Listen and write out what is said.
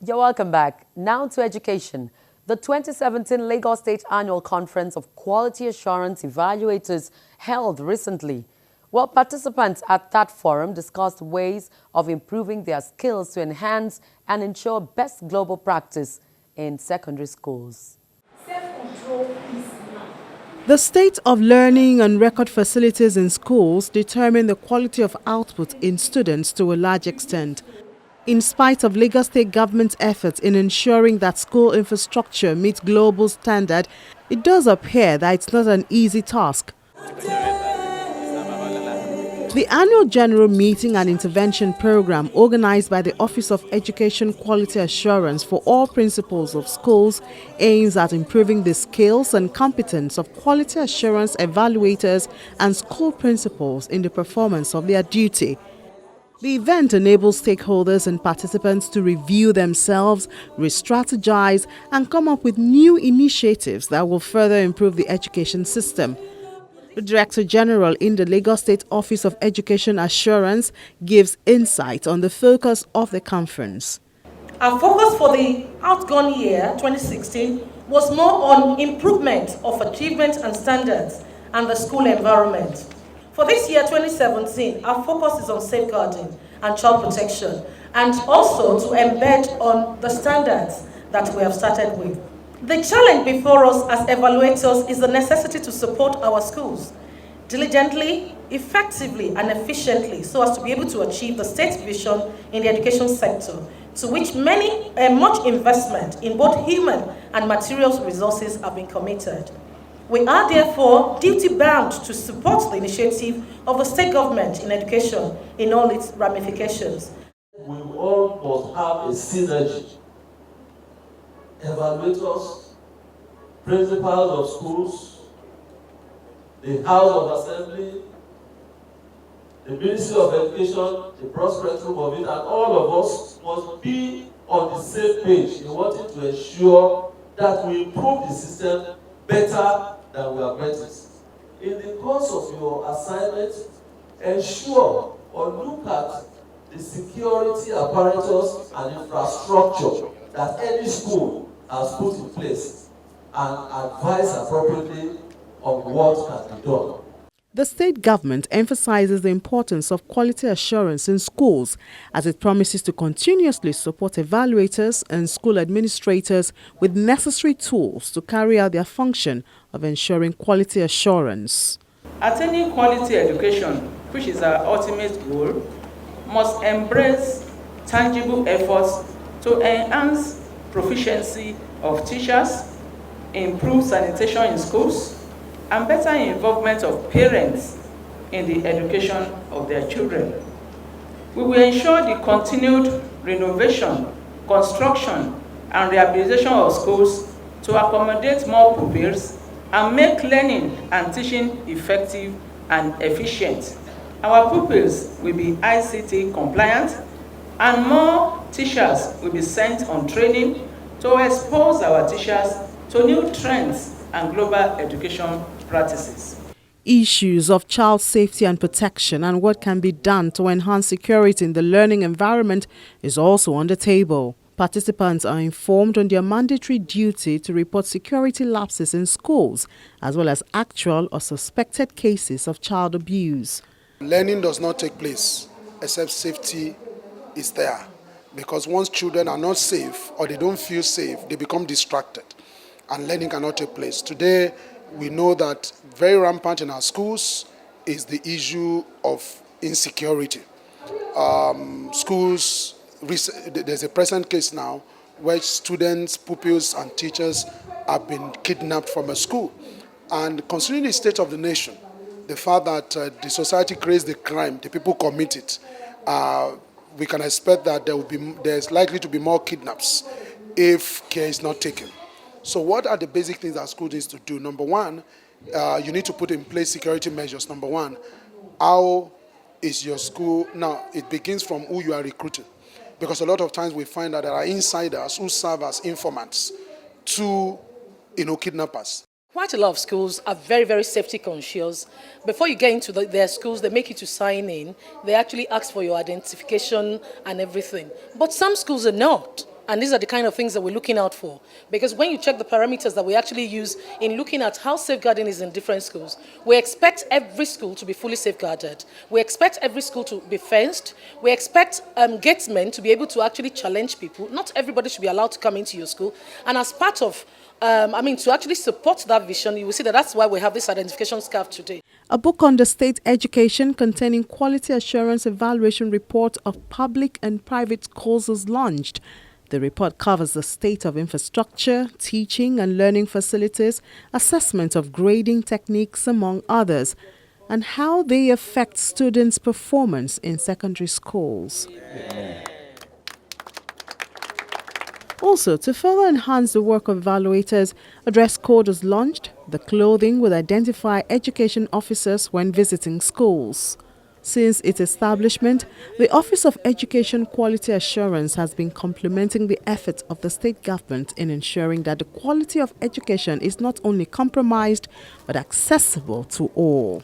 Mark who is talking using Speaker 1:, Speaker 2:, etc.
Speaker 1: You're welcome back. Now to education. The 2017 Lagos State Annual Conference of Quality Assurance Evaluators held recently. Well, participants at that forum discussed ways of improving their skills to enhance and ensure best global practice in secondary schools.
Speaker 2: Self-control is now.
Speaker 3: The state of learning and record facilities in schools determine the quality of output in students to a large extent. In spite of Lagos State government's efforts in ensuring that school infrastructure meets global standard, it does appear that it's not an easy task. The annual General Meeting and Intervention Program organized by the Office of Education Quality Assurance for all principals of schools aims at improving the skills and competence of quality assurance evaluators and school principals in the performance of their duty. The event enables stakeholders and participants to review themselves, re-strategize, and come up with new initiatives that will further improve the education system. The Director General in the Lagos State Office of Education Assurance gives insight on the focus of the conference.
Speaker 2: Our focus for the outgone year, 2016, was more on improvement of achievement and standards and the school environment. For this year, 2017, our focus is on safeguarding and child protection, and also to embed on the standards that we have started with. The challenge before us as evaluators is the necessity to support our schools diligently, effectively, and efficiently so as to be able to achieve the state's vision in the education sector, to which much investment in both human and materials resources have been committed. We are therefore duty-bound to support the initiative of the state government in education in all its ramifications.
Speaker 4: We all must have a synergy. Evaluators, principals of schools, the House of Assembly, the Ministry of Education, the broad spectrum of it, and all of us must be on the same page in wanting to ensure that we improve the system better than we have met it. In the course of your assignment, ensure or look at the security apparatus and infrastructure that any school has put in place and advise appropriately on what can be done.
Speaker 3: The state government emphasizes the importance of quality assurance in schools as it promises to continuously support evaluators and school administrators with necessary tools to carry out their function of ensuring quality assurance.
Speaker 5: Attaining quality education, which is our ultimate goal, must embrace tangible efforts to enhance proficiency of teachers, improve sanitation in schools, and better involvement of parents in the education of their children. We will ensure the continued renovation, construction, and rehabilitation of schools to accommodate more pupils and make learning and teaching effective and efficient. Our pupils will be ICT compliant, and more teachers will be sent on training to expose our teachers to new trends and global education practices.
Speaker 3: Issues of child safety and protection and what can be done to enhance security in the learning environment is also on the table. Participants are informed on their mandatory duty to report security lapses in schools, as well as actual or suspected cases of child abuse.
Speaker 6: Learning does not take place except safety is there. Because once children are not safe or they don't feel safe, they become distracted and learning cannot take place. Today, we know that very rampant in our schools is the issue of insecurity. Schools, there's a present case now where students, pupils, and teachers have been kidnapped from a school. And considering the state of the nation, the fact that the society creates the crime, the people commit it, we can expect that there's likely to be more kidnaps if care is not taken. So what are the basic things that school needs to do? Number one, you need to put in place security measures. Number one, how is your school? Now, it begins from who you are recruiting. Because a lot of times we find that there are insiders who serve as informants to, kidnappers.
Speaker 7: Quite a lot of schools are very, very safety conscious. Before you get into their schools, they make you to sign in. They actually ask for your identification and everything. But some schools are not. And these are the kind of things that we're looking out for. Because when you check the parameters that we actually use in looking at how safeguarding is in different schools, we expect every school to be fully safeguarded. We expect every school to be fenced. We expect gatesmen to be able to actually challenge people. Not everybody should be allowed to come into your school. And as part of, to actually support that vision, you will see that that's why we have this identification scarf today.
Speaker 3: A book on the state education containing quality assurance evaluation report of public and private schools is launched. The report covers the state of infrastructure, teaching and learning facilities, assessment of grading techniques, among others, and how they affect students' performance in secondary schools. Also, to further enhance the work of evaluators, a dress code was launched. The clothing will identify education officers when visiting schools. Since its establishment, the Office of Education Quality Assurance has been complementing the efforts of the state government in ensuring that the quality of education is not only compromised but accessible to all.